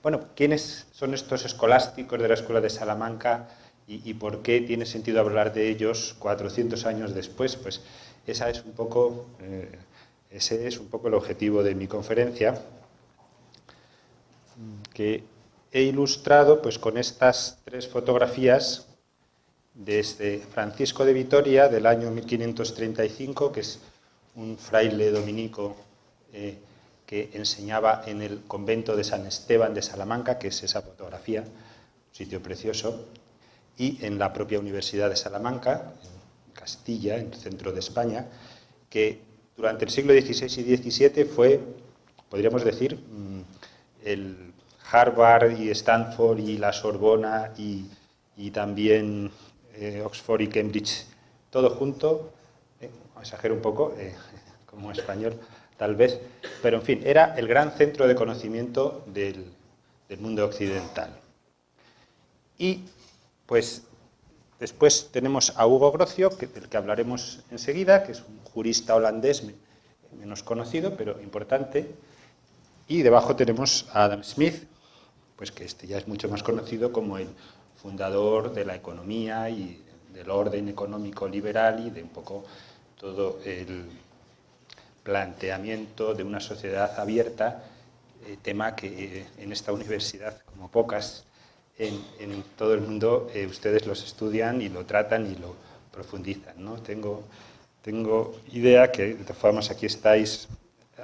Bueno, ¿quiénes son estos escolásticos de la Escuela de Salamanca y por qué tiene sentido hablar de ellos 400 años después? Pues ese es un poco el objetivo de mi conferencia, que he ilustrado pues, con estas tres fotografías desde Francisco de Vitoria, del año 1535, que es un fraile dominico que enseñaba en el convento de San Esteban de Salamanca, que es esa fotografía, un sitio precioso, y en la propia Universidad de Salamanca, en Castilla, en el centro de España, que durante el siglo XVI y XVII fue, podríamos decir, el Harvard y Stanford y la Sorbona y también Oxford y Cambridge, todo junto, exagero un poco, como español tal vez, pero en fin, era el gran centro de conocimiento del mundo occidental. Y pues después tenemos a Hugo Grocio, del que hablaremos enseguida, que es un jurista holandés menos conocido, pero importante, y debajo tenemos a Adam Smith, pues que este ya es mucho más conocido como el fundador de la economía y del orden económico liberal y de un poco todo el planteamiento de una sociedad abierta, tema que en esta universidad, como pocas, en todo el mundo, ustedes los estudian y lo tratan y lo profundizan, ¿no? Tengo idea que, de todas formas, aquí estáis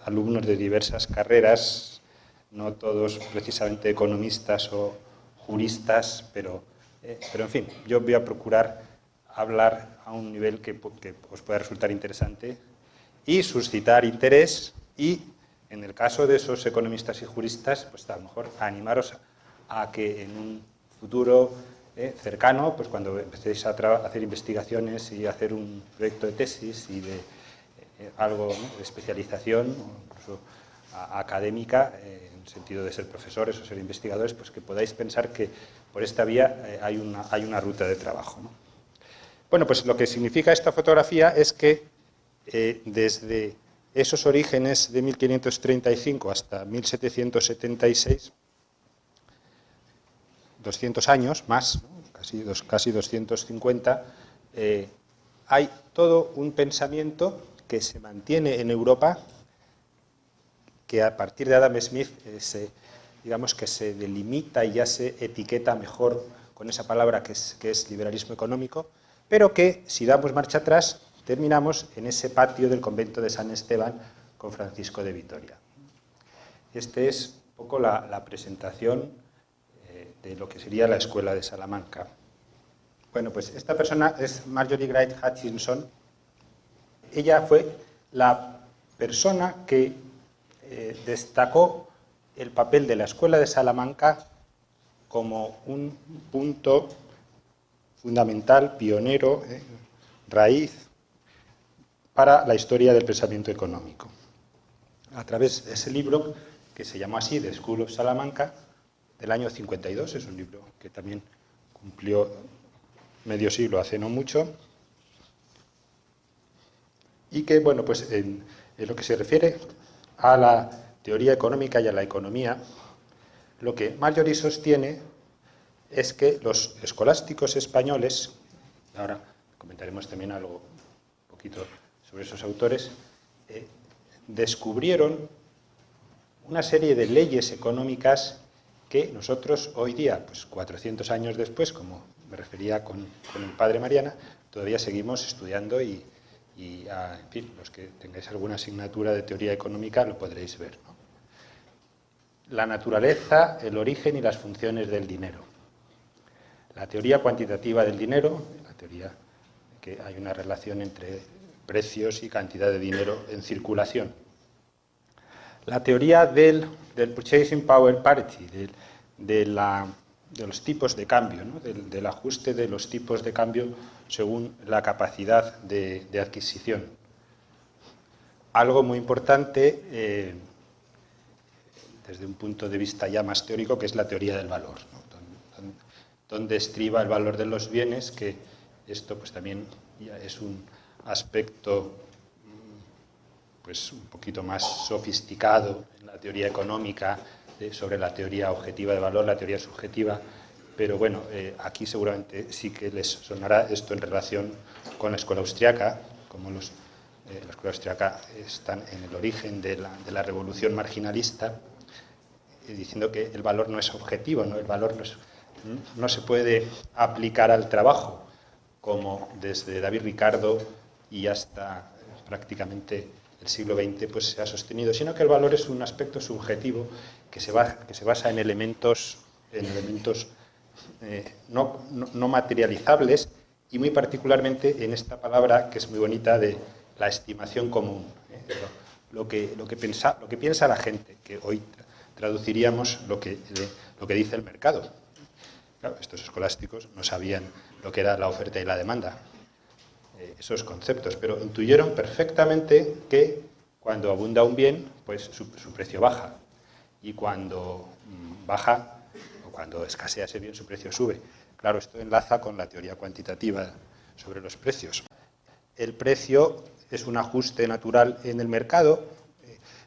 alumnos de diversas carreras, no todos precisamente economistas o juristas, pero en fin, yo voy a procurar hablar a un nivel que os pueda resultar interesante y suscitar interés y, en el caso de esos economistas y juristas, pues a lo mejor animaros a que en un futuro cercano, pues cuando empecéis a hacer investigaciones y hacer un proyecto de tesis y de algo, ¿no?, de especialización, o incluso académica, en el sentido de ser profesores o ser investigadores, pues que podáis pensar que por esta vía hay una ruta de trabajo, ¿no? Bueno, pues lo que significa esta fotografía es que desde esos orígenes de 1535 hasta 1776, 200 años más, ¿no?, casi 250, hay todo un pensamiento que se mantiene en Europa, que a partir de Adam Smith digamos que se delimita y ya se etiqueta mejor con esa palabra que es liberalismo económico, pero que, si damos marcha atrás, terminamos en ese patio del convento de San Esteban con Francisco de Vitoria. Esta es un poco la presentación de lo que sería la Escuela de Salamanca. Bueno, pues esta persona es Marjorie Wright Hutchinson. Ella fue la persona que destacó el papel de la Escuela de Salamanca como un punto fundamental, pionero, raíz para la historia del pensamiento económico. A través de ese libro, que se llamó así, The School of Salamanca, del año 52, es un libro que también cumplió medio siglo hace no mucho, y que, bueno, pues en lo que se refiere a la teoría económica y a la economía, lo que Marjorie sostiene es que los escolásticos españoles, ahora comentaremos también algo un poquito sobre esos autores, descubrieron una serie de leyes económicas que nosotros hoy día, pues 400 años después, como me refería con el padre Mariana, todavía seguimos estudiando y en fin, los que tengáis alguna asignatura de teoría económica lo podréis ver, ¿no? La naturaleza, el origen y las funciones del dinero. La teoría cuantitativa del dinero, la teoría de que hay una relación entre precios y cantidad de dinero en circulación. La teoría del Purchasing Power Parity, de los tipos de cambio, ¿no?, del ajuste de los tipos de cambio según la capacidad de adquisición. Algo muy importante desde un punto de vista ya más teórico, que es la teoría del valor, ¿no?, donde estriba el valor de los bienes, que esto pues también ya es un aspecto pues un poquito más sofisticado en la teoría económica sobre la teoría objetiva de valor, la teoría subjetiva, pero bueno, aquí seguramente sí que les sonará esto en relación con la escuela austriaca, como la escuela austriaca están en el origen de la revolución marginalista, diciendo que el valor no es objetivo, ¿no? El valor no se puede aplicar al trabajo, como desde David Ricardo y hasta prácticamente el siglo XX pues, se ha sostenido, sino que el valor es un aspecto subjetivo que se basa en elementos no materializables y muy particularmente en esta palabra que es muy bonita de la estimación común, lo que piensa la gente, que hoy traduciríamos lo que dice el mercado. Claro, estos escolásticos no sabían lo que era la oferta y la demanda, esos conceptos, pero intuyeron perfectamente que cuando abunda un bien, pues su precio baja, y cuando baja o cuando escasea ese bien, su precio sube. Claro, esto enlaza con la teoría cuantitativa sobre los precios. El precio es un ajuste natural en el mercado,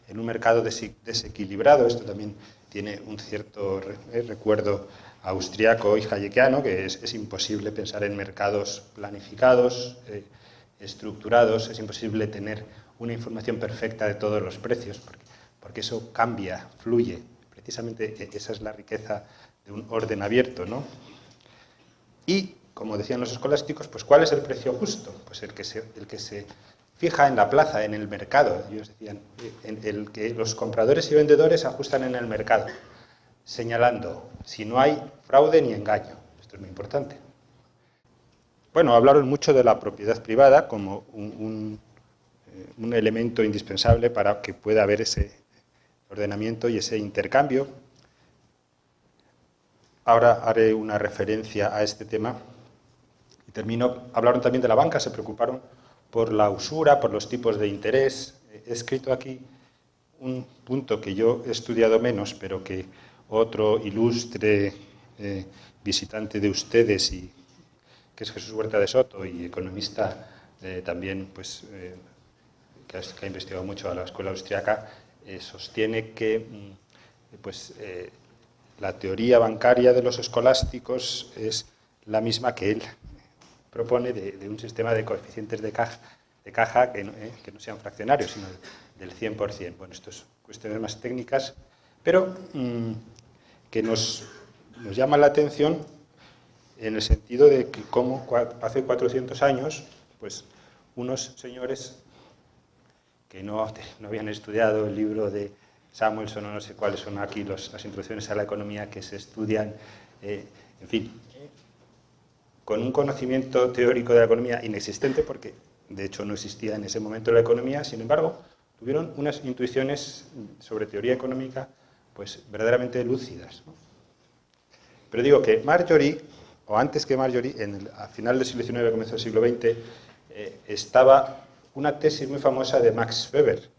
en un mercado desequilibrado. Esto también tiene un cierto recuerdo austriaco y hayekiano, que es imposible pensar en mercados planificados, estructurados, es imposible tener una información perfecta de todos los precios, porque eso cambia, fluye. Precisamente esa es la riqueza de un orden abierto, ¿no? Y, como decían los escolásticos, pues ¿cuál es el precio justo? Pues el que se fija en la plaza, en el mercado. Ellos decían, el que los compradores y vendedores ajustan en el mercado, señalando si no hay fraude ni engaño. Esto es muy importante. Bueno, hablaron mucho de la propiedad privada como un elemento indispensable para que pueda haber ese ordenamiento y ese intercambio. Ahora haré una referencia a este tema y termino. Hablaron también de la banca, se preocuparon por la usura, por los tipos de interés. He escrito aquí un punto que yo he estudiado menos, pero que otro ilustre visitante de ustedes, que es Jesús Huerta de Soto, y economista también, pues, que ha investigado mucho a la escuela austriaca, sostiene que la teoría bancaria de los escolásticos es la misma que él propone de un sistema de coeficientes de caja que no sean fraccionarios, sino del 100%. Bueno, esto es cuestiones más técnicas, pero que nos llama la atención en el sentido de que como hace 400 años, pues unos señores que no habían estudiado el libro de Samuelson, o no sé cuáles son aquí las introducciones a la economía que se estudian, en fin, con un conocimiento teórico de la economía inexistente, porque de hecho no existía en ese momento la economía, sin embargo, tuvieron unas intuiciones sobre teoría económica pues verdaderamente lúcidas, ¿no? Pero digo que Marjorie, o antes que Marjorie, a final del siglo XIX, comienzo del siglo XX, estaba una tesis muy famosa de Max Weber,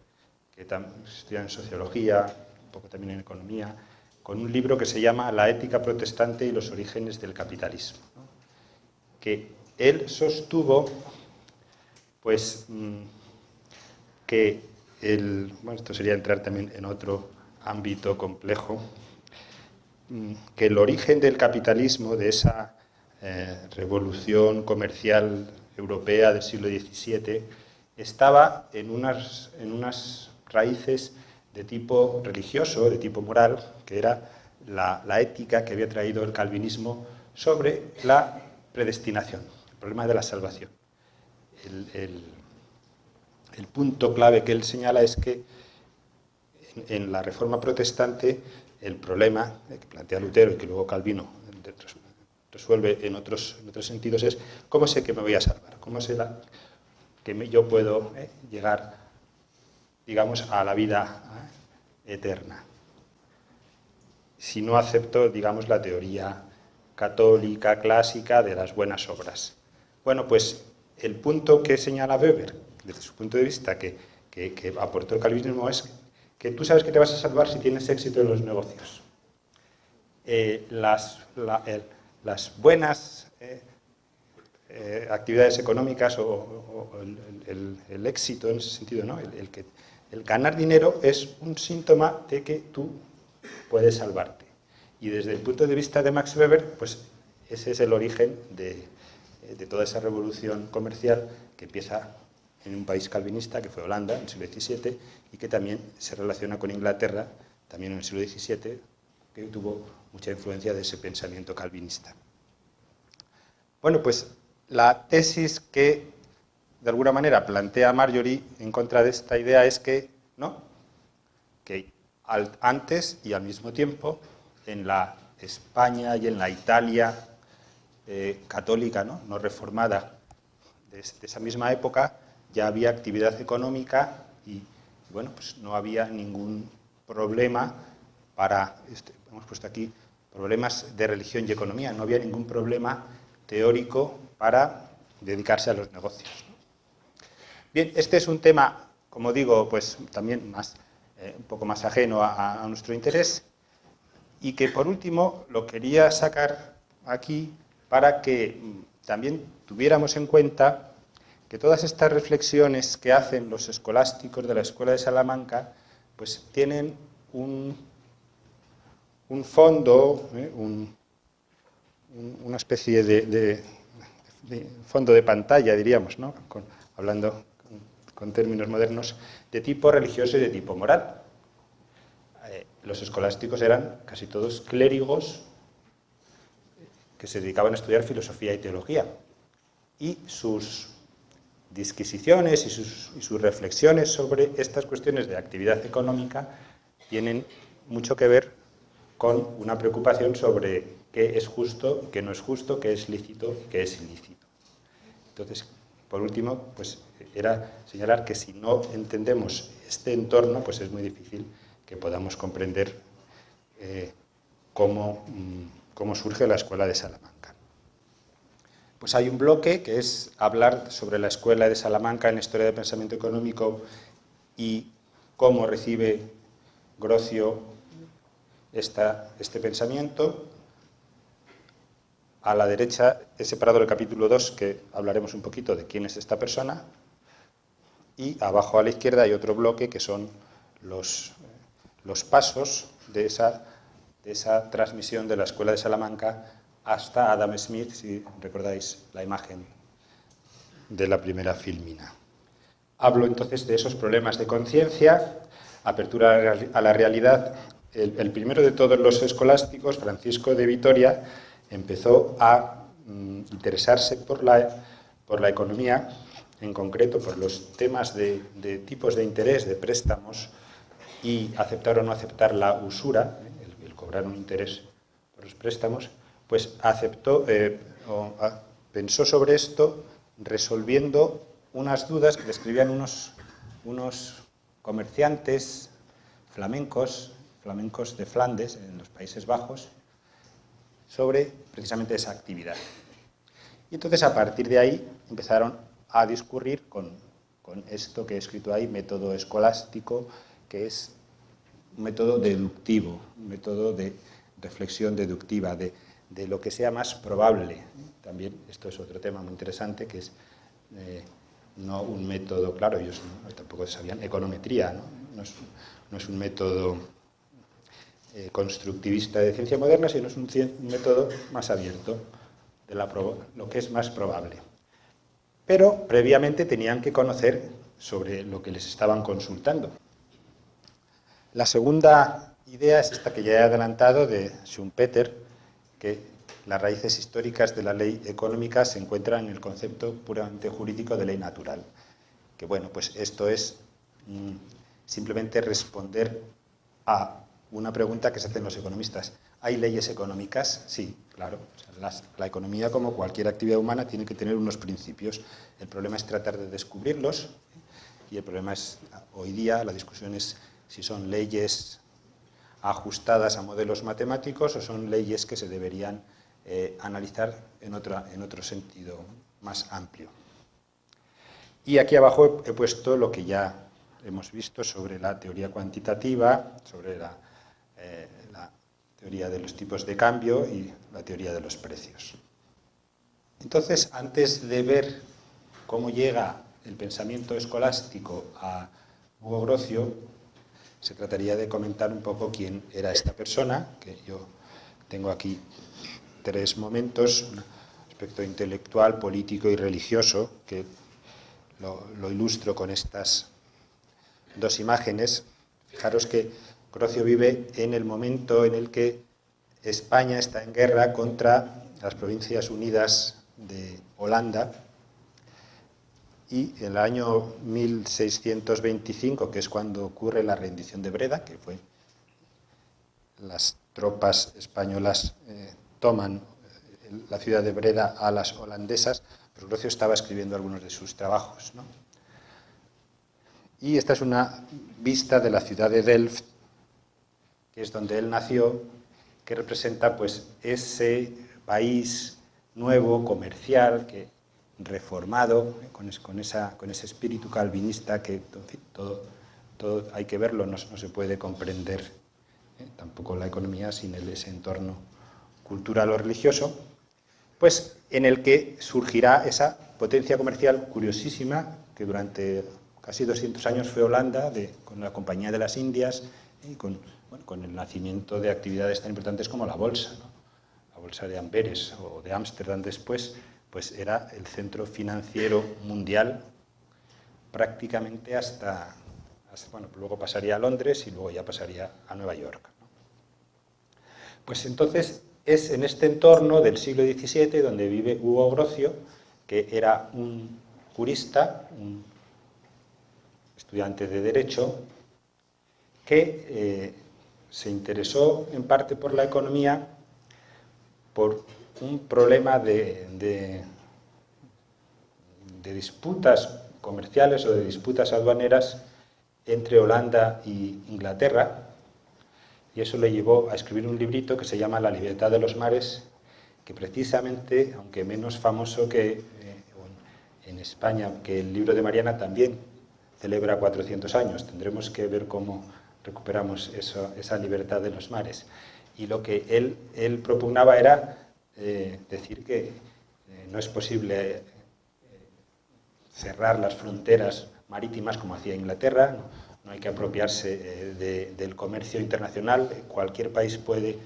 que estudia en sociología, un poco también en economía, con un libro que se llama La ética protestante y los orígenes del capitalismo, ¿no? Que él sostuvo, pues, que esto sería entrar también en otro ámbito complejo, que el origen del capitalismo, de esa revolución comercial europea del siglo XVII, estaba en unas raíces de tipo religioso, de tipo moral, que era la ética que había traído el calvinismo sobre la predestinación, el problema de la salvación. El punto clave que él señala es que en la Reforma protestante el problema que plantea Lutero y que luego Calvino resuelve en otros sentidos es cómo sé que me voy a salvar, cómo sé que yo puedo llegar, digamos, a la vida eterna. Si no acepto, digamos, la teoría católica clásica de las buenas obras. Bueno, pues el punto que señala Weber, desde su punto de vista, que aportó el calvinismo, es que tú sabes que te vas a salvar si tienes éxito en los negocios. Las buenas actividades económicas o el éxito en ese sentido, ¿no? El ganar dinero es un síntoma de que tú puede salvarte. Y desde el punto de vista de Max Weber, pues ese es el origen de toda esa revolución comercial que empieza en un país calvinista, que fue Holanda, en el siglo XVII, y que también se relaciona con Inglaterra, también en el siglo XVII, que tuvo mucha influencia de ese pensamiento calvinista. Bueno, pues la tesis que de alguna manera plantea Marjorie en contra de esta idea es que no, que antes y al mismo tiempo en la España y en la Italia católica, no reformada de esa misma época, ya había actividad económica y bueno, pues no había ningún problema hemos puesto aquí problemas de religión y economía, no había ningún problema teórico para dedicarse a los negocios. Bien, este es un tema, como digo, pues también un poco más ajeno a nuestro interés y que por último lo quería sacar aquí para que también tuviéramos en cuenta que todas estas reflexiones que hacen los escolásticos de la Escuela de Salamanca pues tienen un fondo, una especie de fondo de pantalla, diríamos, ¿no? Hablando con términos modernos, de tipo religioso y de tipo moral. Los escolásticos eran casi todos clérigos que se dedicaban a estudiar filosofía y teología. Y sus disquisiciones y sus reflexiones sobre estas cuestiones de actividad económica tienen mucho que ver con una preocupación sobre qué es justo, qué no es justo, qué es lícito y qué es ilícito. Entonces, por último, pues era señalar que si no entendemos este entorno, pues es muy difícil que podamos comprender cómo surge la Escuela de Salamanca. Pues hay un bloque que es hablar sobre la Escuela de Salamanca en la historia del pensamiento económico y cómo recibe Grocio este pensamiento. A la derecha he separado el capítulo 2, que hablaremos un poquito de quién es esta persona, y abajo a la izquierda hay otro bloque que son los pasos de esa transmisión de la Escuela de Salamanca hasta Adam Smith, si recordáis la imagen de la primera fílmina. Hablo entonces de esos problemas de conciencia, apertura a la realidad. El primero de todos los escolásticos, Francisco de Vitoria, empezó a interesarse por la economía, en concreto por los temas de tipos de interés, de préstamos, y aceptar o no aceptar la usura, el cobrar un interés por los préstamos, pues pensó sobre esto resolviendo unas dudas que le escribían unos comerciantes flamencos de Flandes, en los Países Bajos, sobre precisamente esa actividad. Y entonces a partir de ahí empezaron a discurrir con esto que he escrito ahí, método escolástico, que es un método deductivo, un método de reflexión deductiva, de lo que sea más probable. También esto es otro tema muy interesante, que es no un método, claro, ellos tampoco sabían econometría, no es un método constructivista de ciencia moderna, sino es un método más abierto de lo que es más probable. Pero previamente tenían que conocer sobre lo que les estaban consultando. La segunda idea es esta que ya he adelantado de Schumpeter, que las raíces históricas de la ley económica se encuentran en el concepto puramente jurídico de ley natural. Que bueno, pues esto es simplemente responder a una pregunta que se hacen los economistas. ¿Hay leyes económicas? Sí, claro. O sea, la economía, como cualquier actividad humana, tiene que tener unos principios. El problema es tratar de descubrirlos y el problema es, hoy día, la discusión es si son leyes ajustadas a modelos matemáticos o son leyes que se deberían analizar en otro sentido más amplio. Y aquí abajo he puesto lo que ya hemos visto sobre la teoría cuantitativa, sobre la teoría de los tipos de cambio y la teoría de los precios. Entonces, antes de ver cómo llega el pensamiento escolástico a Hugo Grocio, se trataría de comentar un poco quién era esta persona, que yo tengo aquí 3 momentos, un aspecto intelectual, político y religioso, que lo ilustro con estas 2 imágenes. Fijaros que Grocio vive en el momento en el que España está en guerra contra las Provincias Unidas de Holanda, y en el año 1625, que es cuando ocurre la rendición de Breda, que fue las tropas españolas toman la ciudad de Breda a las holandesas, pues Grocio estaba escribiendo algunos de sus trabajos, ¿no? Y esta es una vista de la ciudad de Delft, que es donde él nació, que representa pues ese país nuevo, comercial, reformado, con ese espíritu calvinista que todo hay que verlo, no se puede comprender tampoco la economía sin ese entorno cultural o religioso, pues en el que surgirá esa potencia comercial curiosísima que durante casi 200 años fue Holanda, con la Compañía de las Indias y con el nacimiento de actividades tan importantes como la bolsa, ¿no? La bolsa de Amberes o de Ámsterdam después, pues era el centro financiero mundial prácticamente hasta luego pasaría a Londres y luego ya pasaría a Nueva York, ¿no? Pues entonces es en este entorno del siglo XVII donde vive Hugo Grocio, que era un jurista, un estudiante de Derecho, que se interesó en parte por la economía, por un problema de disputas comerciales o de disputas aduaneras entre Holanda y Inglaterra, y eso le llevó a escribir un librito que se llama La libertad de los mares, que precisamente, aunque menos famoso que en España, que el libro de Mariana también celebra 400 años, tendremos que ver cómo recuperamos esa libertad de los mares. Y lo que él propugnaba era decir que no es posible cerrar las fronteras marítimas como hacía Inglaterra, no hay que apropiarse del comercio internacional, cualquier país puede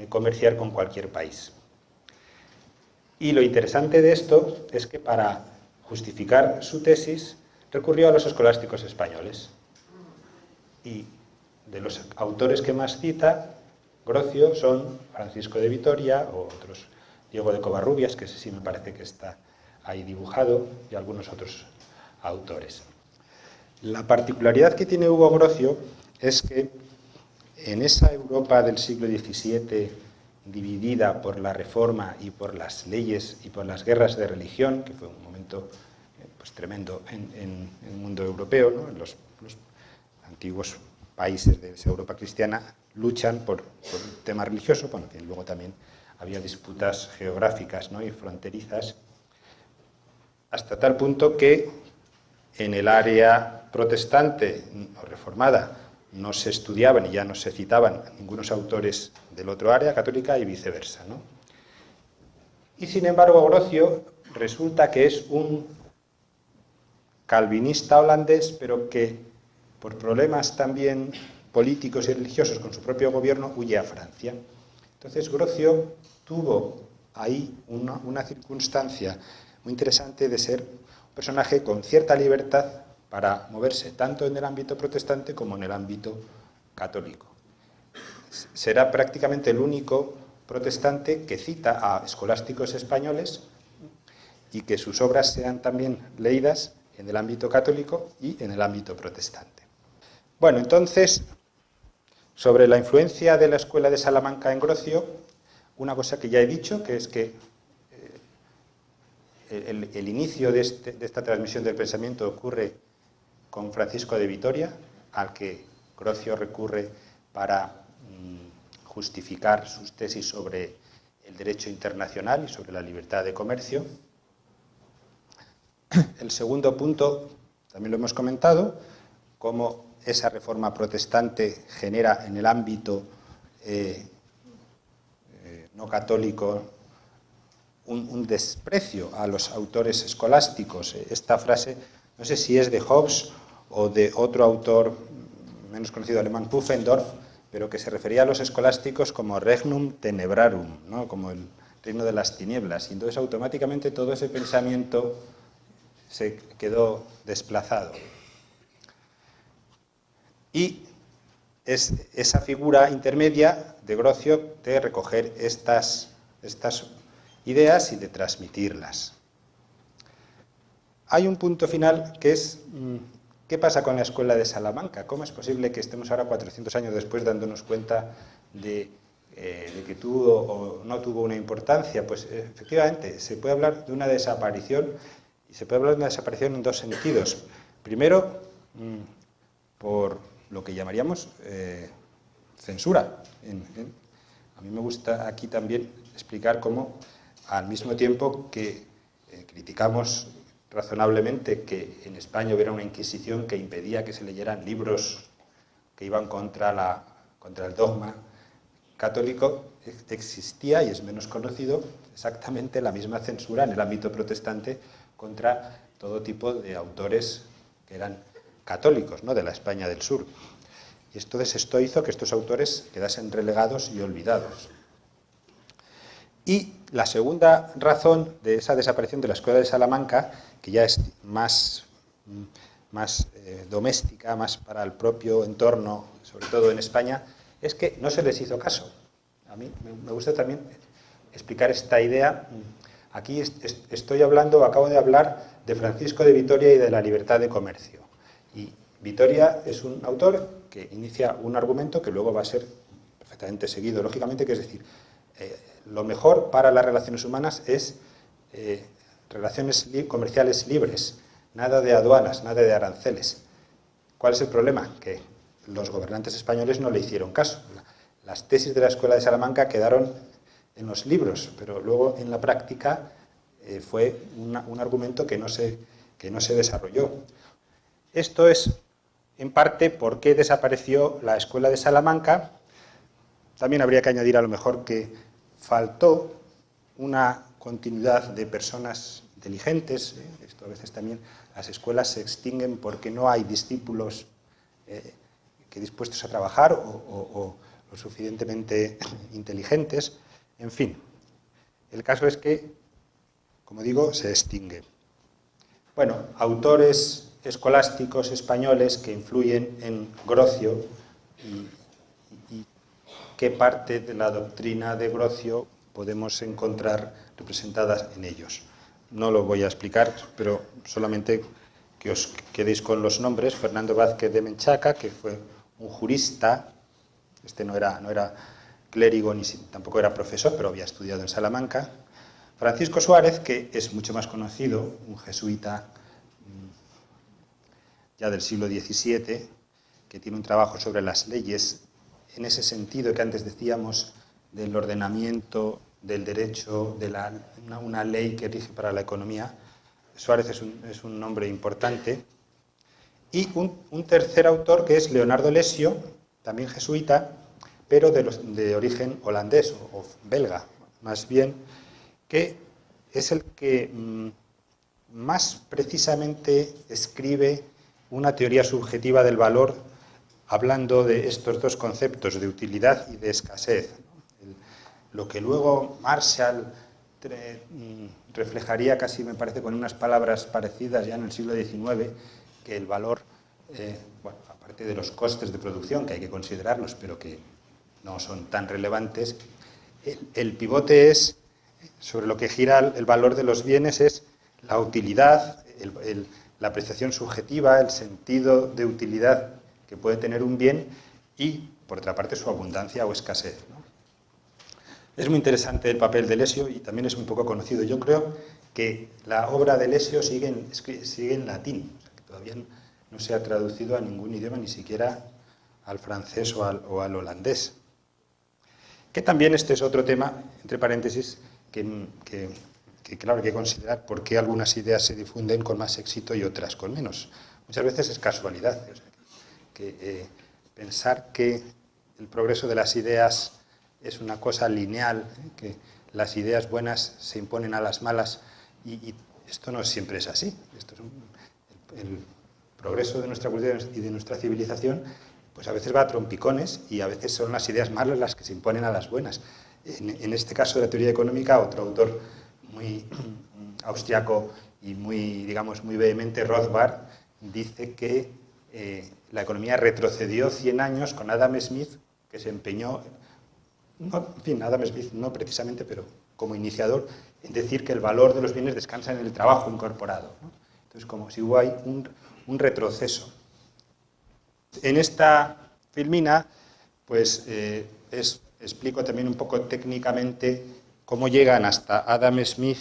comerciar con cualquier país. Y lo interesante de esto es que para justificar su tesis recurrió a los escolásticos españoles. Y de los autores que más cita Grocio son Francisco de Vitoria o otros, Diego de Covarrubias, que ese sí me parece que está ahí dibujado, y algunos otros autores. La particularidad que tiene Hugo Grocio es que en esa Europa del siglo XVII, dividida por la Reforma y por las leyes y por las guerras de religión, que fue un momento pues tremendo en el mundo europeo, ¿no? Los antiguos países de esa Europa cristiana luchan por el tema religioso, bueno, que luego también había disputas geográficas, ¿no? Y fronterizas, hasta tal punto que en el área protestante o reformada no se estudiaban y ya no se citaban ningunos autores del otro área, católica, y viceversa, ¿no? Y sin embargo Grocio resulta que es un calvinista holandés, pero que por problemas también políticos y religiosos con su propio gobierno huye a Francia. Entonces Grocio tuvo ahí una circunstancia muy interesante de ser un personaje con cierta libertad para moverse tanto en el ámbito protestante como en el ámbito católico. Será prácticamente el único protestante que cita a escolásticos españoles y que sus obras sean también leídas en el ámbito católico y en el ámbito protestante. Bueno, entonces, sobre la influencia de la Escuela de Salamanca en Grocio, una cosa que ya he dicho, que es que el inicio de esta transmisión del pensamiento ocurre con Francisco de Vitoria, al que Grocio recurre para justificar sus tesis sobre el derecho internacional y sobre la libertad de comercio. El segundo punto, también lo hemos comentado, cómo esa reforma protestante genera en el ámbito no católico un desprecio a los autores escolásticos. Esta frase, no sé si es de Hobbes o de otro autor menos conocido alemán Pufendorf, pero que se refería a los escolásticos como regnum tenebrarum, ¿no? Como el reino de las tinieblas, y entonces automáticamente todo ese pensamiento se quedó desplazado. Y es esa figura intermedia de Grocio de recoger estas ideas y de transmitirlas. Hay un punto final que es, ¿qué pasa con la escuela de Salamanca? ¿Cómo es posible que estemos ahora 400 años después dándonos cuenta de que tuvo o no tuvo una importancia? Pues efectivamente, se puede hablar de una desaparición, y se puede hablar de una desaparición en dos sentidos. Primero, por lo que llamaríamos censura. A mí me gusta aquí también explicar cómo, al mismo tiempo que criticamos razonablemente que en España hubiera una Inquisición que impedía que se leyeran libros que iban contra el dogma católico, existía, y es menos conocido, exactamente la misma censura en el ámbito protestante contra todo tipo de autores que eran católicos, ¿no?, de la España del Sur. Y entonces esto hizo que estos autores quedasen relegados y olvidados. Y la segunda razón de esa desaparición de la escuela de Salamanca, que ya es más doméstica, más para el propio entorno, sobre todo en España, es que no se les hizo caso. A mí me gusta también explicar esta idea. Aquí acabo de hablar de Francisco de Vitoria y de la libertad de comercio. Y Vitoria es un autor que inicia un argumento que luego va a ser perfectamente seguido, lógicamente, que es decir, lo mejor para las relaciones humanas es relaciones comerciales libres, nada de aduanas, nada de aranceles. ¿Cuál es el problema? Que los gobernantes españoles no le hicieron caso. Las tesis de la Escuela de Salamanca quedaron en los libros, pero luego en la práctica fue un argumento que no se desarrolló. Esto es, en parte, por qué desapareció la Escuela de Salamanca. También habría que añadir, a lo mejor, que faltó una continuidad de personas inteligentes. Esto a veces también, las escuelas se extinguen porque no hay discípulos que dispuestos a trabajar o lo suficientemente inteligentes. En fin, el caso es que, como digo, se extingue. Bueno, autores escolásticos españoles que influyen en Grocio y qué parte de la doctrina de Grocio podemos encontrar representadas en ellos. No lo voy a explicar, pero solamente que os quedéis con los nombres. Fernando Vázquez de Menchaca, que fue un jurista, no era clérigo ni tampoco era profesor, pero había estudiado en Salamanca. Francisco Suárez, que es mucho más conocido, un jesuita ya del siglo XVII, que tiene un trabajo sobre las leyes, en ese sentido que antes decíamos, del ordenamiento, del derecho, de una ley que rige para la economía. Suárez es un nombre importante. Y un tercer autor, que es Leonardo Lesio, también jesuita, pero de origen holandés o belga, más bien, que es el que más precisamente escribe una teoría subjetiva del valor, hablando de estos dos conceptos, de utilidad y de escasez. Lo que luego Marshall reflejaría casi, me parece, con unas palabras parecidas ya en el siglo XIX, que el valor, aparte de los costes de producción, que hay que considerarlos, pero que no son tan relevantes, el pivote es, sobre lo que gira el valor de los bienes, es la utilidad, la apreciación subjetiva, el sentido de utilidad que puede tener un bien y, por otra parte, su abundancia o escasez, ¿no? Es muy interesante el papel de Lesio y también es muy poco conocido. Yo creo que la obra de Lesio sigue en latín, o sea, que todavía no se ha traducido a ningún idioma, ni siquiera al francés o al holandés. Que también este es otro tema, entre paréntesis, que claro, hay que considerar por qué algunas ideas se difunden con más éxito y otras con menos. Muchas veces es casualidad. O sea, pensar que el progreso de las ideas es una cosa lineal, que las ideas buenas se imponen a las malas, y esto no siempre es así. El progreso de nuestra cultura y de nuestra civilización pues a veces va a trompicones y a veces son las ideas malas las que se imponen a las buenas. En este caso de la teoría económica, otro autor muy austriaco y muy, digamos, muy vehemente, Rothbard, dice que la economía retrocedió 100 años con Adam Smith, que se empeñó, en fin, Adam Smith no precisamente, pero como iniciador, en decir que el valor de los bienes descansa en el trabajo incorporado, ¿no? Entonces, como si hubo ahí un retroceso. En esta filmina, pues explico también un poco técnicamente cómo llegan hasta Adam Smith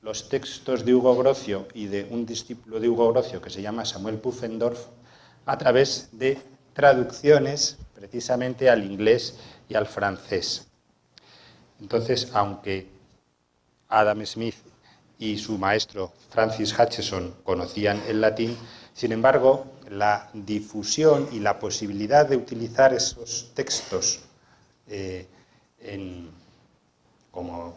los textos de Hugo Grocio y de un discípulo de Hugo Grocio que se llama Samuel Pufendorf, a través de traducciones precisamente al inglés y al francés. Entonces, aunque Adam Smith y su maestro Francis Hutcheson conocían el latín, sin embargo, la difusión y la posibilidad de utilizar esos textos como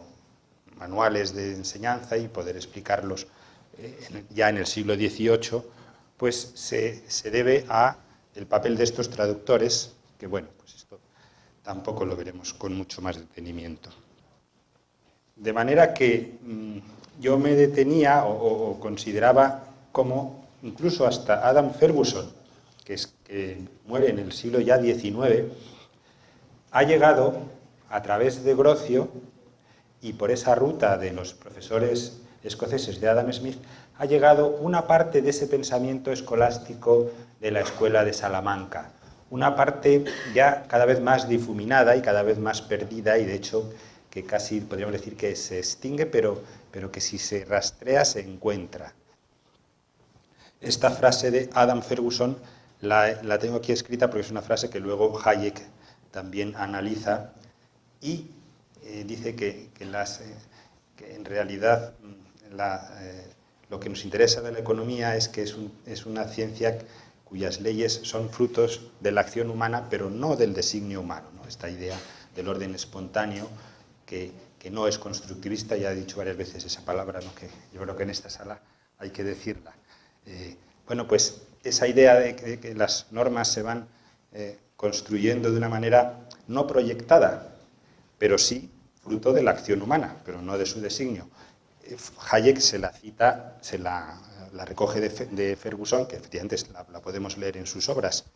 manuales de enseñanza y poder explicarlos ya en el siglo XVIII, pues se debe a el papel de estos traductores, que bueno, pues esto tampoco lo veremos con mucho más detenimiento. De manera que yo me detenía o consideraba como incluso hasta Adam Ferguson, que muere en el siglo ya XIX, ha llegado a través de Grocio y por esa ruta de los profesores escoceses de Adam Smith, ha llegado una parte de ese pensamiento escolástico de la escuela de Salamanca, una parte ya cada vez más difuminada y cada vez más perdida, y de hecho que casi podríamos decir que se extingue, pero que si se rastrea se encuentra. Esta frase de Adam Ferguson la tengo aquí escrita porque es una frase que luego Hayek también analiza y dice que en realidad lo que nos interesa de la economía es que es una ciencia cuyas leyes son frutos de la acción humana, pero no del designio humano, ¿no? Esta idea del orden espontáneo que no es constructivista, ya he dicho varias veces esa palabra, ¿no? Que yo creo que en esta sala hay que decirla. Bueno, pues esa idea de que las normas se van construyendo de una manera no proyectada, pero sí fruto de la acción humana, pero no de su designio. Hayek se la cita, la recoge de Ferguson, que efectivamente la podemos leer en sus obras.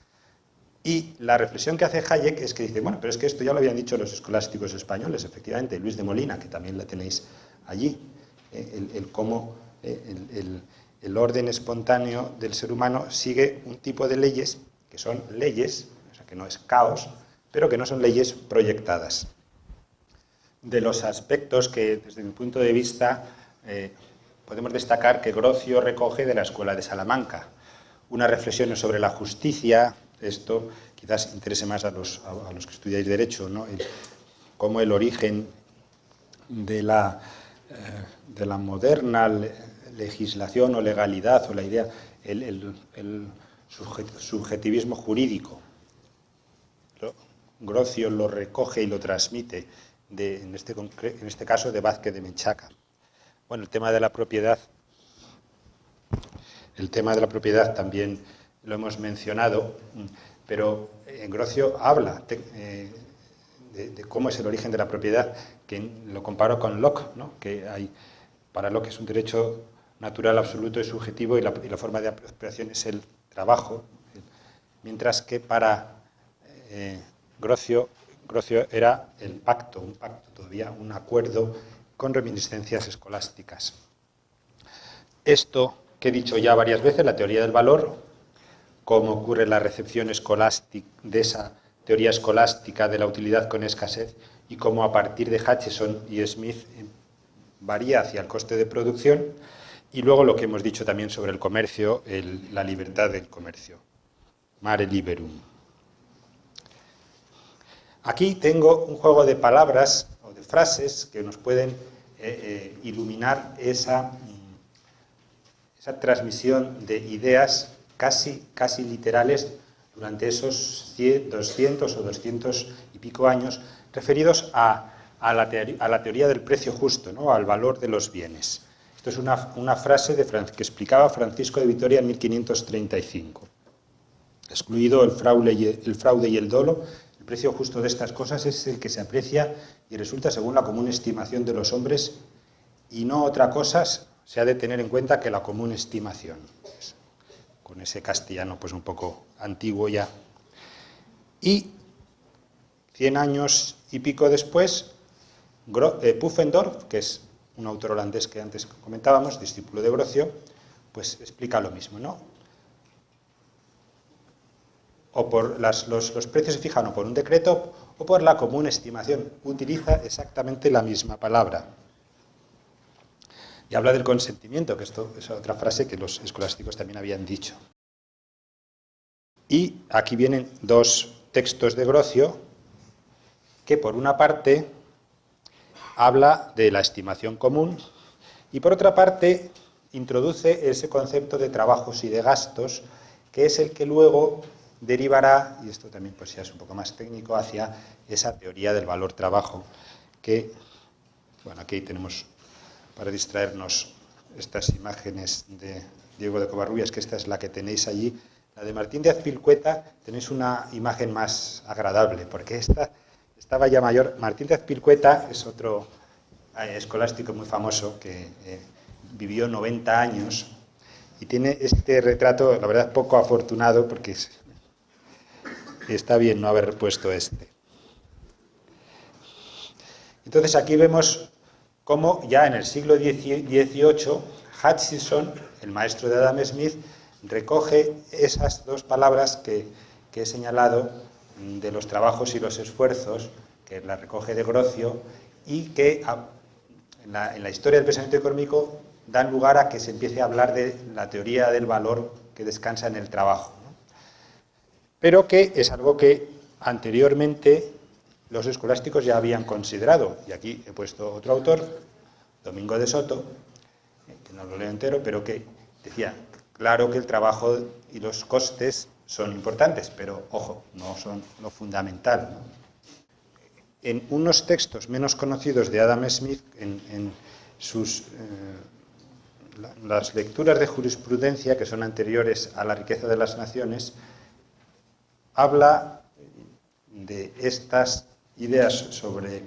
Y la reflexión que hace Hayek es que dice, bueno, pero es que esto ya lo habían dicho los escolásticos españoles, efectivamente, Luis de Molina, que también la tenéis allí, cómo el orden espontáneo del ser humano sigue un tipo de leyes que son leyes, o sea, que no es caos, pero que no son leyes proyectadas. De los aspectos que, desde mi punto de vista, podemos destacar que Grocio recoge de la Escuela de Salamanca, unas reflexiones sobre la justicia. Esto quizás interese más a los que estudiáis Derecho, ¿no? Cómo el origen de la moderna legislación o legalidad, o la idea, el subjetivismo jurídico. Grocio lo recoge y lo transmite, en este caso, de Vázquez de Menchaca. Bueno, el tema de la propiedad también lo hemos mencionado, pero Grocio habla de cómo es el origen de la propiedad, que lo comparo con Locke, ¿no? Que para Locke es un derecho natural, absoluto y subjetivo, y la forma de apropiación es el trabajo, mientras que para Grocio era el pacto, un pacto todavía, un acuerdo con reminiscencias escolásticas. Esto que he dicho ya varias veces, la teoría del valor, cómo ocurre la recepción escolástica de esa teoría escolástica de la utilidad con escasez y cómo a partir de Hutcheson y Smith varía hacia el coste de producción, y luego lo que hemos dicho también sobre el comercio, la libertad del comercio, mare liberum. Aquí tengo un juego de palabras o de frases que nos pueden iluminar esa transmisión de ideas casi literales durante esos 200 o 200 y pico años, referidos a la teoría del precio justo, ¿no? Al valor de los bienes. Esto es una frase que explicaba Francisco de Vitoria en 1535. Excluido el fraude y el dolo, el precio justo de estas cosas es el que se aprecia y resulta según la común estimación de los hombres, y no otra cosa se ha de tener en cuenta que la común estimación. Pues, con ese castellano pues un poco antiguo ya. Y 100 años y pico después, Pufendorf, que es un autor holandés que antes comentábamos, discípulo de Grocio, pues explica lo mismo, ¿no? O por los precios se fijan o por un decreto o por la común estimación. Utiliza exactamente la misma palabra. Y habla del consentimiento, que esto es otra frase que los escolásticos también habían dicho. Y aquí vienen dos textos de Grocio que, por una parte, habla de la estimación común y, por otra parte, introduce ese concepto de trabajos y de gastos, que es el que luego derivará, y esto también pues ya es un poco más técnico, hacia esa teoría del valor-trabajo, que, bueno, aquí tenemos para distraernos estas imágenes de Diego de Covarrubias, que esta es la que tenéis allí. La de Martín de Azpilcueta tenéis una imagen más agradable, porque esta estaba ya mayor. Martín de Azpilcueta es otro escolástico muy famoso que vivió 90 años y tiene este retrato, la verdad, poco afortunado, porque está bien no haber puesto este. Entonces aquí vemos cómo ya en el siglo XVIII Hutchison, el maestro de Adam Smith, recoge esas dos palabras que he señalado de los trabajos y los esfuerzos, que las recoge de Grocio, y que en la historia del pensamiento económico dan lugar a que se empiece a hablar de la teoría del valor que descansa en el trabajo, ¿no? Pero que es algo que anteriormente los escolásticos ya habían considerado. Y aquí he puesto otro autor, Domingo de Soto, que no lo leo entero, pero que decía, claro que el trabajo y los costes son importantes, pero, ojo, no son lo fundamental, ¿no? En unos textos menos conocidos de Adam Smith, en las lecturas de jurisprudencia, que son anteriores a la riqueza de las naciones, habla de estas ideas sobre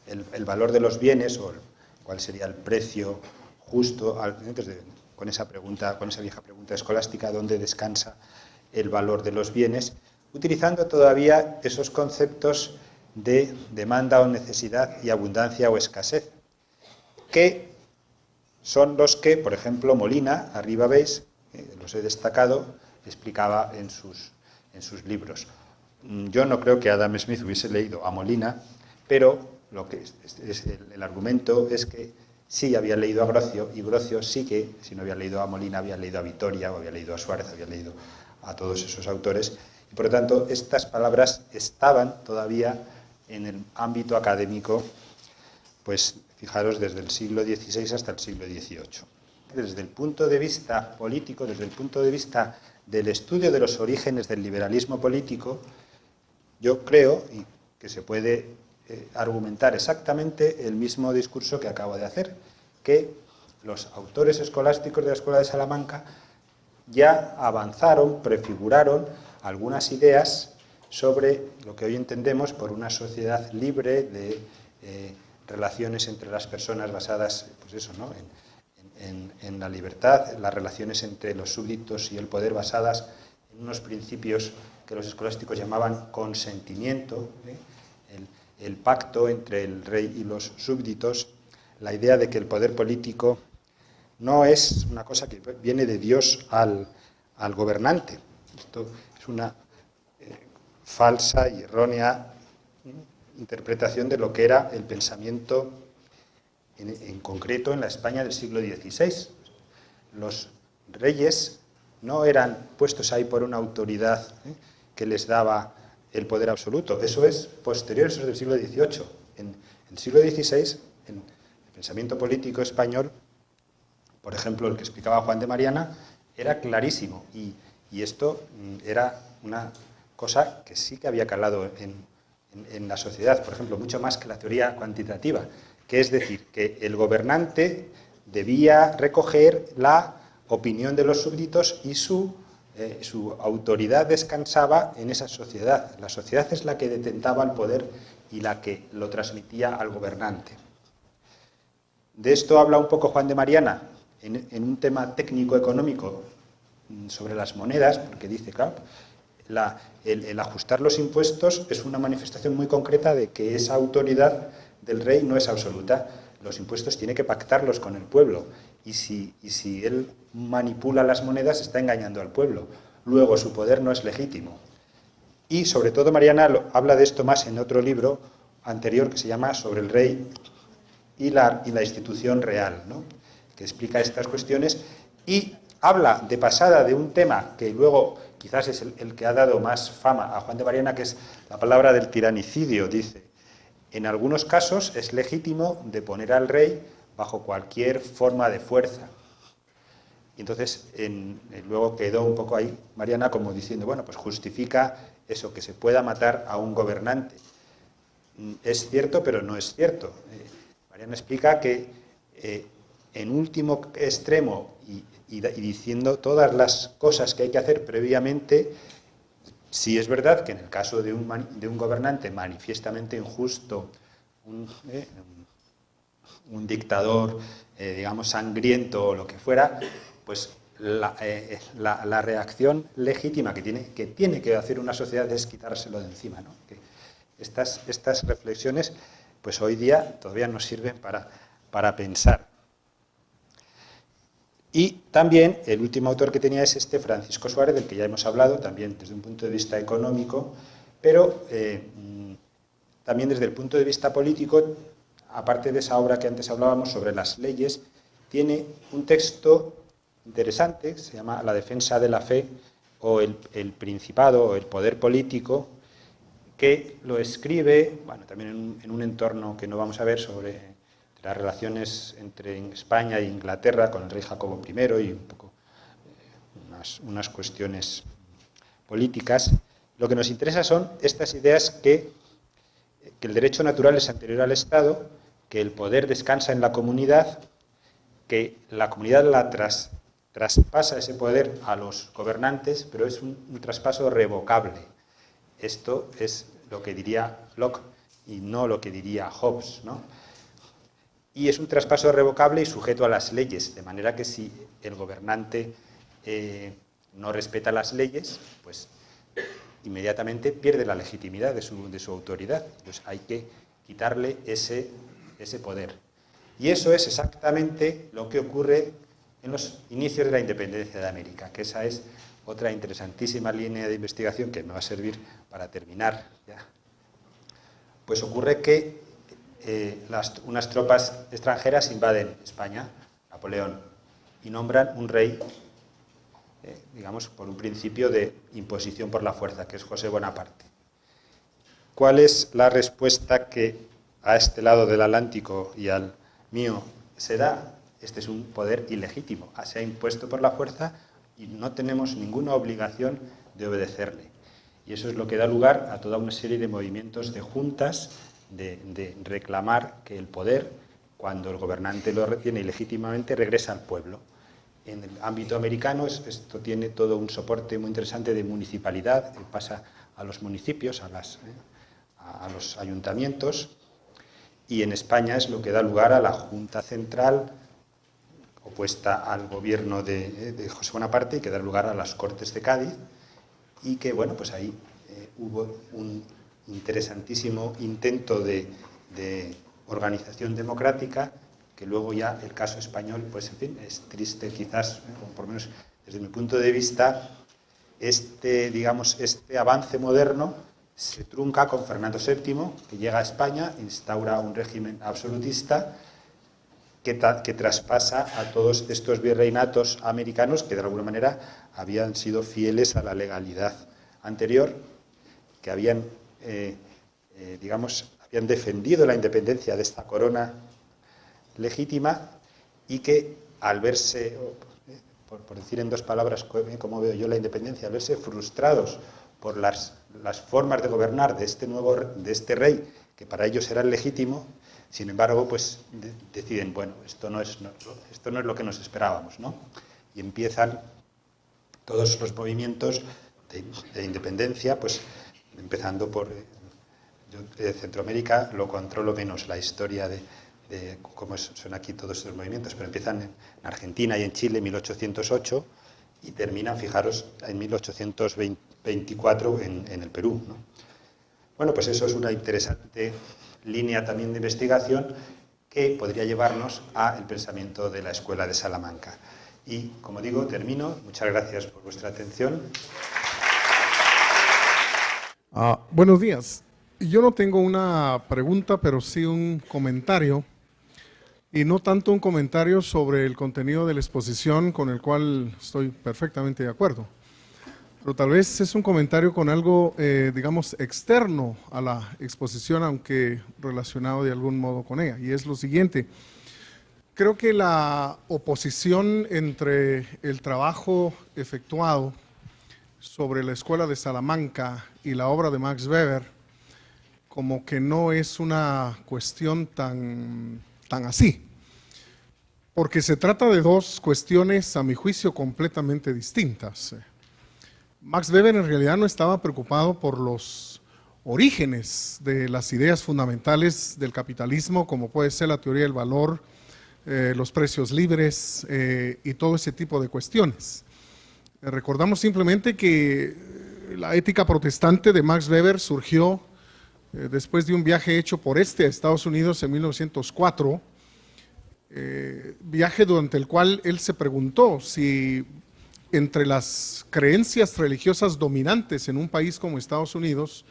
el valor de los bienes, o cuál sería el precio justo, con esa vieja pregunta escolástica, ¿dónde descansa el valor de los bienes?, utilizando todavía esos conceptos de demanda o necesidad y abundancia o escasez, que son los que, por ejemplo, Molina, arriba veis, los he destacado, explicaba en sus libros. Yo no creo que Adam Smith hubiese leído a Molina, pero lo que el argumento es que sí había leído a Grocio, y Grocio sí que, si no había leído a Molina, había leído a Vitoria, o había leído a Suárez, había leído a todos esos autores, y por lo tanto estas palabras estaban todavía en el ámbito académico, pues fijaros, desde el siglo XVI hasta el siglo XVIII. Desde el punto de vista político, desde el punto de vista del estudio de los orígenes del liberalismo político, yo creo que se puede argumentar exactamente el mismo discurso que acabo de hacer, que los autores escolásticos de la Escuela de Salamanca ya avanzaron, prefiguraron algunas ideas sobre lo que hoy entendemos por una sociedad libre de relaciones entre las personas basadas, pues eso, ¿no?, en la libertad, las relaciones entre los súbditos y el poder basadas en unos principios que los escolásticos llamaban consentimiento, el pacto entre el rey y los súbditos, la idea de que el poder político no es una cosa que viene de Dios al gobernante. Esto es una falsa y errónea interpretación de lo que era el pensamiento en concreto en la España del siglo XVI. Los reyes no eran puestos ahí por una autoridad que les daba el poder absoluto. Eso es posterior, eso es del siglo XVIII. En el siglo XVI, en el pensamiento político español, por ejemplo, el que explicaba Juan de Mariana, era clarísimo. Y esto era una cosa que sí que había calado en la sociedad, por ejemplo, mucho más que la teoría cuantitativa, que es decir, que el gobernante debía recoger la opinión de los súbditos y su su autoridad descansaba en esa sociedad. La sociedad es la que detentaba el poder y la que lo transmitía al gobernante. De esto habla un poco Juan de Mariana en un tema técnico-económico sobre las monedas, porque dice, claro, el ajustar los impuestos es una manifestación muy concreta de que esa autoridad del rey no es absoluta. Los impuestos tiene que pactarlos con el pueblo, y si él manipula las monedas está engañando al pueblo. Luego su poder no es legítimo. Y sobre todo Mariana habla de esto más en otro libro anterior que se llama Sobre el rey y la institución real, ¿no?, que explica estas cuestiones y habla de pasada de un tema que luego quizás es el que ha dado más fama a Juan de Mariana, que es la palabra del tiranicidio. Dice, en algunos casos es legítimo deponer al rey bajo cualquier forma de fuerza. Y entonces luego quedó un poco ahí Mariana como diciendo, bueno, pues justifica eso, que se pueda matar a un gobernante. Es cierto, pero no es cierto. Mariana explica que en último extremo y diciendo todas las cosas que hay que hacer previamente, sí es verdad que en el caso de un gobernante manifiestamente injusto, un dictador, digamos, sangriento o lo que fuera, pues la reacción legítima que tiene que hacer una sociedad es quitárselo de encima, ¿no? Que estas reflexiones, pues hoy día todavía nos sirven para pensar. Y también el último autor que tenía es este Francisco Suárez, del que ya hemos hablado, también desde un punto de vista económico, pero también desde el punto de vista político, aparte de esa obra que antes hablábamos sobre las leyes, tiene un texto interesante, se llama La defensa de la fe, o el principado, o el poder político, que lo escribe, bueno, también en un entorno que no vamos a ver, sobre las relaciones entre España e Inglaterra con el rey Jacobo I y un poco unas cuestiones políticas. Lo que nos interesa son estas ideas que el derecho natural es anterior al Estado, que el poder descansa en la comunidad, que la comunidad traspasa ese poder a los gobernantes, pero es un traspaso revocable. Esto es lo que diría Locke y no lo que diría Hobbes, ¿no? Y es un traspaso revocable y sujeto a las leyes, de manera que si el gobernante no respeta las leyes, pues inmediatamente pierde la legitimidad de su autoridad. Pues hay que quitarle ese poder. Y eso es exactamente lo que ocurre en los inicios de la independencia de América, que esa es otra interesantísima línea de investigación que me va a servir para terminar ya. Pues ocurre que unas tropas extranjeras invaden España, Napoleón, y nombran un rey, digamos, por un principio de imposición por la fuerza, que es José Bonaparte. ¿Cuál es la respuesta que a este lado del Atlántico y al mío se da? Este es un poder ilegítimo, se ha impuesto por la fuerza y no tenemos ninguna obligación de obedecerle. Y eso es lo que da lugar a toda una serie de movimientos de juntas, de reclamar que el poder, cuando el gobernante lo retiene ilegítimamente, regresa al pueblo. En el ámbito americano esto tiene todo un soporte muy interesante de municipalidad, que pasa a los municipios, a los ayuntamientos, y en España es lo que da lugar a la Junta Central, opuesta al gobierno de José Bonaparte, y que da lugar a las Cortes de Cádiz, y que, bueno, pues ahí hubo un interesantísimo intento de organización democrática, que luego ya el caso español, pues en fin, es triste quizás, por lo menos desde mi punto de vista, este avance moderno se trunca con Fernando VII, que llega a España, instaura un régimen absolutista que traspasa a todos estos virreinatos americanos que de alguna manera habían sido fieles a la legalidad anterior, que habían defendido la independencia de esta corona legítima y que al verse, por decir en dos palabras cómo veo yo la independencia, al verse frustrados por las formas de gobernar de este rey, que para ellos era el legítimo, sin embargo, pues deciden, bueno, esto no es lo que nos esperábamos, ¿no? Y empiezan todos los movimientos de independencia, pues empezando por Centroamérica, lo controlo menos la historia de cómo son aquí todos estos movimientos, pero empiezan en Argentina y en Chile en 1808 y terminan, fijaros, en 1824 en el Perú, ¿no? Bueno, pues eso es una interesante línea también de investigación que podría llevarnos al pensamiento de la Escuela de Salamanca. Y, como digo, termino. Muchas gracias por vuestra atención. Buenos días. Yo no tengo una pregunta, pero sí un comentario. Y no tanto un comentario sobre el contenido de la exposición, con el cual estoy perfectamente de acuerdo. Pero tal vez es un comentario con algo, digamos, externo a la exposición, aunque relacionado de algún modo con ella. Y es lo siguiente. Creo que la oposición entre el trabajo efectuado sobre la Escuela de Salamanca y la obra de Max Weber, como que no es una cuestión tan así. Porque se trata de dos cuestiones, a mi juicio, completamente distintas. Max Weber en realidad no estaba preocupado por los orígenes de las ideas fundamentales del capitalismo, como puede ser la teoría del valor, los precios libres y todo ese tipo de cuestiones. Recordamos simplemente que la ética protestante de Max Weber surgió después de un viaje hecho por a Estados Unidos en 1904, viaje durante el cual él se preguntó si entre las creencias religiosas dominantes en un país como Estados Unidos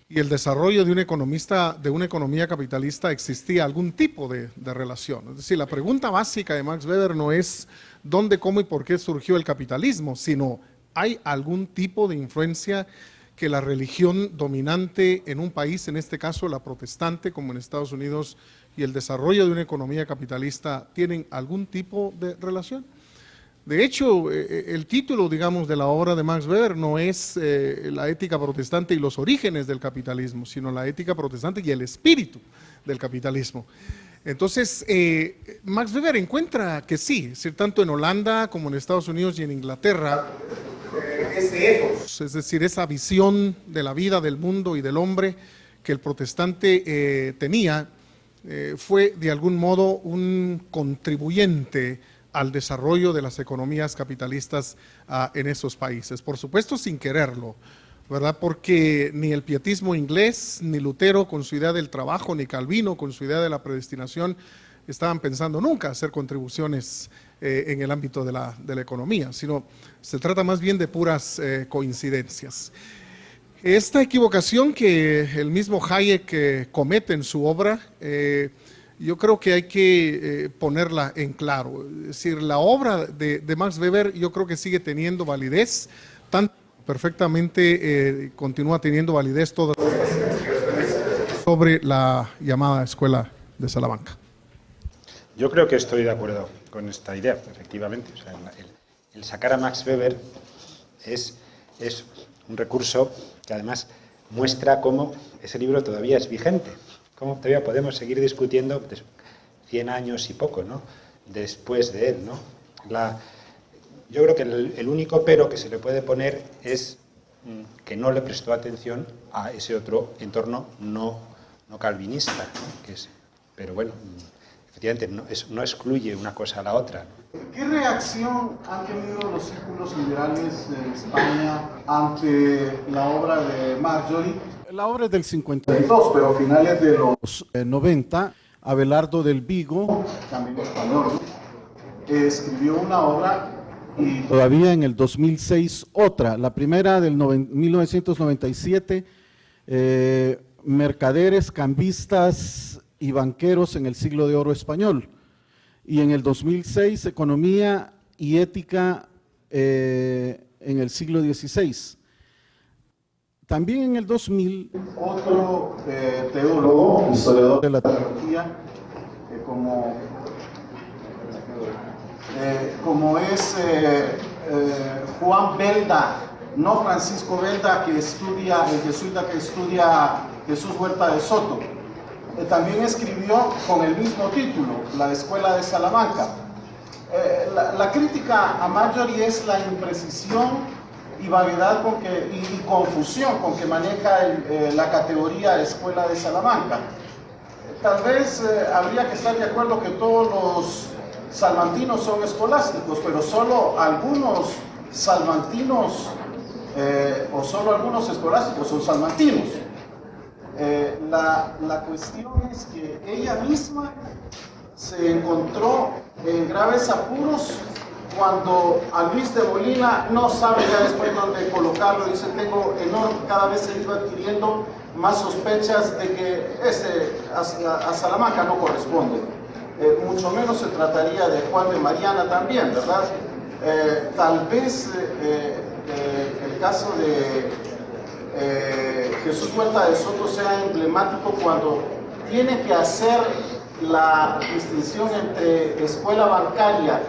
y el desarrollo de una economía capitalista existía algún tipo de relación. Es decir, la pregunta básica de Max Weber no es dónde, cómo y por qué surgió el capitalismo, sino ¿hay algún tipo de influencia que la religión dominante en un país, en este caso la protestante como en Estados Unidos, y el desarrollo de una economía capitalista tienen algún tipo de relación? De hecho, el título, digamos, de la obra de Max Weber no es la ética protestante y los orígenes del capitalismo, sino la ética protestante y el espíritu del capitalismo. Entonces, Max Weber encuentra que sí, es decir, tanto en Holanda como en Estados Unidos y en Inglaterra, ese ethos, es decir, esa visión de la vida, del mundo y del hombre que el protestante tenía, fue de algún modo un contribuyente al desarrollo de las economías capitalistas en esos países. Por supuesto, sin quererlo, ¿verdad? Porque ni el pietismo inglés, ni Lutero con su idea del trabajo, ni Calvino con su idea de la predestinación estaban pensando nunca hacer contribuciones en el ámbito de la economía, sino se trata más bien de puras coincidencias. Esta equivocación que el mismo Hayek comete en su obra, yo creo que hay que ponerla en claro. Es decir, la obra de Max Weber yo creo que sigue teniendo validez, tan perfectamente continúa teniendo validez todas las sobre la llamada Escuela de Salamanca. Yo creo que estoy de acuerdo con esta idea, efectivamente. O sea, el sacar a Max Weber es un recurso que además muestra cómo ese libro todavía es vigente, cómo todavía podemos seguir discutiendo 100 años y poco, ¿no?, después de él, ¿no? Yo creo que el único pero que se le puede poner es que no le prestó atención a ese otro entorno no calvinista, ¿no? Pero bueno, efectivamente no excluye una cosa a la otra, ¿no? ¿Qué reacción han tenido los círculos liberales en España ante la obra de Marc Joly? La obra es del 52, pero a finales de los 90, Abelardo del Vigo, también español, escribió una obra y todavía en el 2006 otra, la primera del 1997, Mercaderes, Cambistas y Banqueros en el Siglo de Oro Español. Y en el 2006, Economía y Ética en el siglo XVI. También en el 2000, otro teólogo, historiador de la teología, como es Juan Belda, no Francisco Belda, el jesuita que estudia Jesús Huerta de Soto. También escribió con el mismo título, La Escuela de Salamanca. La crítica a Marjorie es la imprecisión y vaguedad y confusión con que maneja la categoría Escuela de Salamanca. Tal vez habría que estar de acuerdo que todos los salmantinos son escolásticos, pero solo algunos salmantinos o solo algunos escolásticos son salmantinos. La cuestión es que ella misma se encontró en graves apuros cuando a Luis de Molina no sabe ya después dónde colocarlo. Dice, cada vez se iba adquiriendo más sospechas de que a Salamanca no corresponde. Mucho menos se trataría de Juan de Mariana también, ¿verdad? Tal vez el caso de Jesús Huerta de Soto sea emblemático cuando tiene que hacer la distinción entre escuela bancaria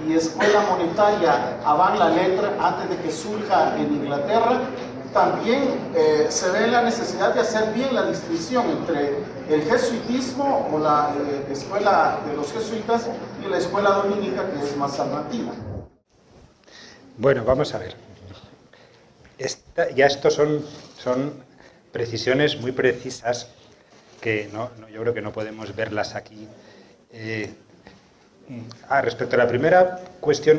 y escuela monetaria a van la letra antes de que surja en Inglaterra. También se ve la necesidad de hacer bien la distinción entre el jesuitismo o la escuela de los jesuitas y la escuela dominica, que es más salmantina. Bueno, vamos a ver. Estos son precisiones muy precisas que yo creo que no podemos verlas aquí. Respecto a la primera cuestión,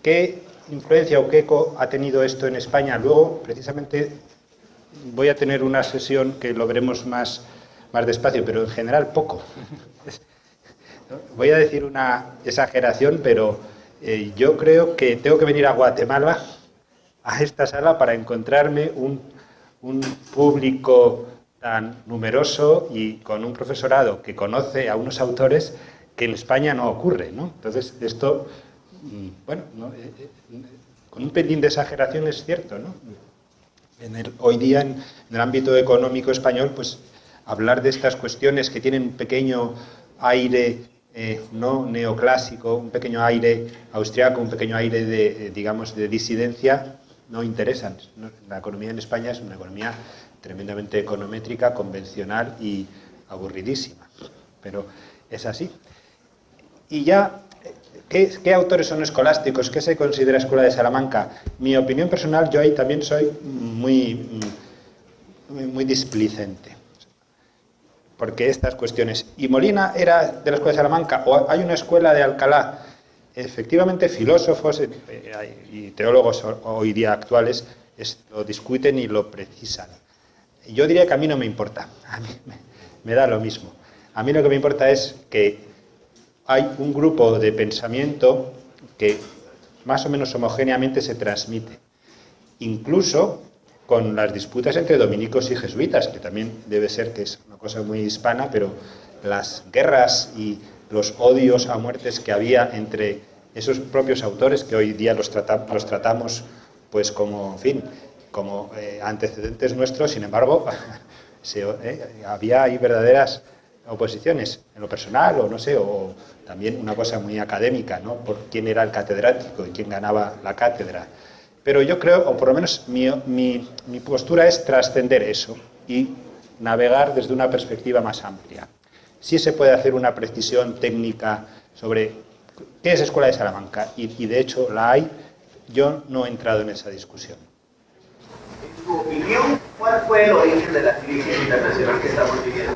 ¿qué influencia o qué eco ha tenido esto en España? Luego, precisamente, voy a tener una sesión que lo veremos más despacio, pero en general poco. Voy a decir una exageración, pero yo creo que tengo que venir a Guatemala, a esta sala, para encontrarme un público tan numeroso y con un profesorado que conoce a unos autores que en España no ocurre, ¿no? Entonces, esto, bueno, con un pelín de exageración es cierto, ¿no? Hoy día, en el ámbito económico español, pues hablar de estas cuestiones que tienen un pequeño aire no neoclásico, un pequeño aire austriaco, un pequeño aire de, digamos, de disidencia, no interesan. La economía en España es una economía tremendamente econométrica, convencional y aburridísima, pero es así. Y ya, ¿qué autores son escolásticos? ¿Qué se considera Escuela de Salamanca? Mi opinión personal, yo ahí también soy muy displicente, porque estas cuestiones... ¿Y Molina era de la Escuela de Salamanca? ¿O hay una escuela de Alcalá? Efectivamente, filósofos y teólogos hoy día actuales lo discuten y lo precisan. Yo diría que a mí no me importa, a mí me da lo mismo. A mí lo que me importa es que hay un grupo de pensamiento que más o menos homogéneamente se transmite, incluso con las disputas entre dominicos y jesuitas, que también debe ser que es una cosa muy hispana, pero las guerras y los odios a muertes que había entre esos propios autores, que hoy día los tratamos pues como, en fin, como antecedentes nuestros, sin embargo, había ahí verdaderas oposiciones en lo personal, o no sé, o también una cosa muy académica, ¿no? Por quién era el catedrático y quién ganaba la cátedra. Pero yo creo, o por lo menos mi postura es trascender eso y navegar desde una perspectiva más amplia. Sí se puede hacer una precisión técnica sobre qué es Escuela de Salamanca, y de hecho la hay. Yo no he entrado en esa discusión. En tu opinión, ¿cuál fue el origen de la crisis internacional que estamos viviendo?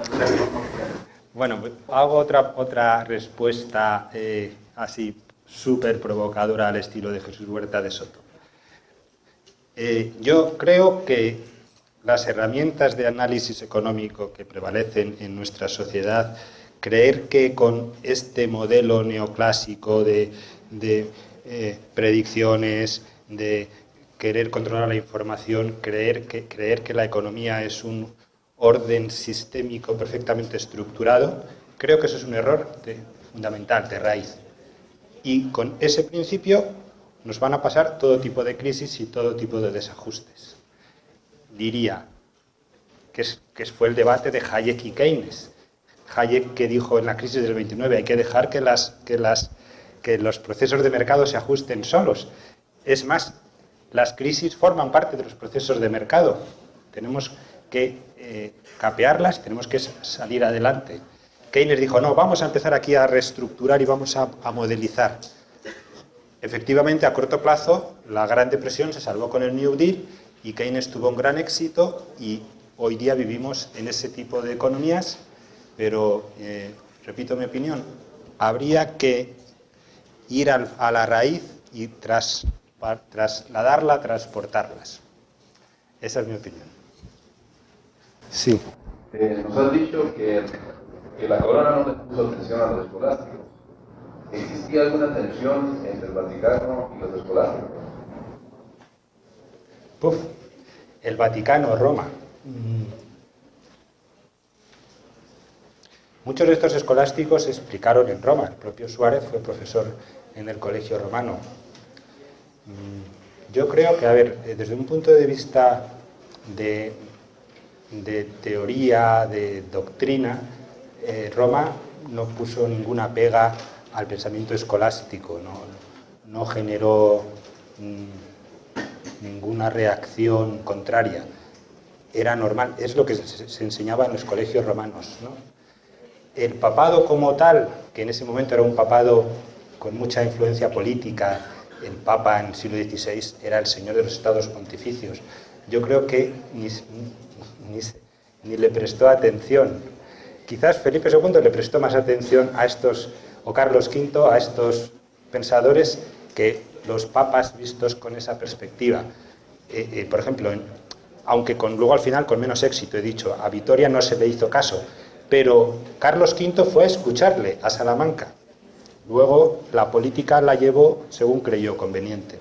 Bueno, hago otra respuesta así súper provocadora al estilo de Jesús Huerta de Soto. Yo creo que las herramientas de análisis económico que prevalecen en nuestra sociedad, creer que con este modelo neoclásico de predicciones, de querer controlar la información, creer que la economía es un orden sistémico perfectamente estructurado, creo que eso es un error fundamental, de raíz. Y con ese principio nos van a pasar todo tipo de crisis y todo tipo de desajustes. Diría que fue el debate de Hayek y Keynes. Hayek, que dijo en la crisis del 29, hay que dejar que los procesos de mercado se ajusten solos. Es más, las crisis forman parte de los procesos de mercado. Tenemos que capearlas, tenemos que salir adelante. Keynes dijo, no, vamos a empezar aquí a reestructurar y vamos a modelizar. Efectivamente, a corto plazo, la Gran Depresión se salvó con el New Deal y Keynes tuvo un gran éxito y hoy día vivimos en ese tipo de economías, pero, repito mi opinión, habría que ir a la raíz y trasladarla, transportarlas. Esa es mi opinión. Sí. Nos has dicho que la corona no le puso atención a los escolásticos. ¿Existía alguna tensión entre el Vaticano y los escolásticos? El Vaticano, Roma. Muchos de estos escolásticos se explicaron en Roma. El propio Suárez fue profesor en el Colegio Romano. Yo creo que, a ver, desde un punto de vista de teoría, de doctrina, Roma no puso ninguna pega al pensamiento escolástico, no generó ninguna reacción contraria. Era normal, es lo que se enseñaba en los colegios romanos, ¿no? El papado como tal, que en ese momento era un papado con mucha influencia política, el Papa en el siglo XVI era el señor de los estados pontificios. Yo creo que ni le prestó atención. Quizás Felipe II le prestó más atención a estos, o Carlos V, a estos pensadores que los papas vistos con esa perspectiva. Por ejemplo, aunque luego al final con menos éxito, he dicho, a Vitoria no se le hizo caso, pero Carlos V fue a escucharle a Salamanca. Luego la política la llevó según creyó conveniente.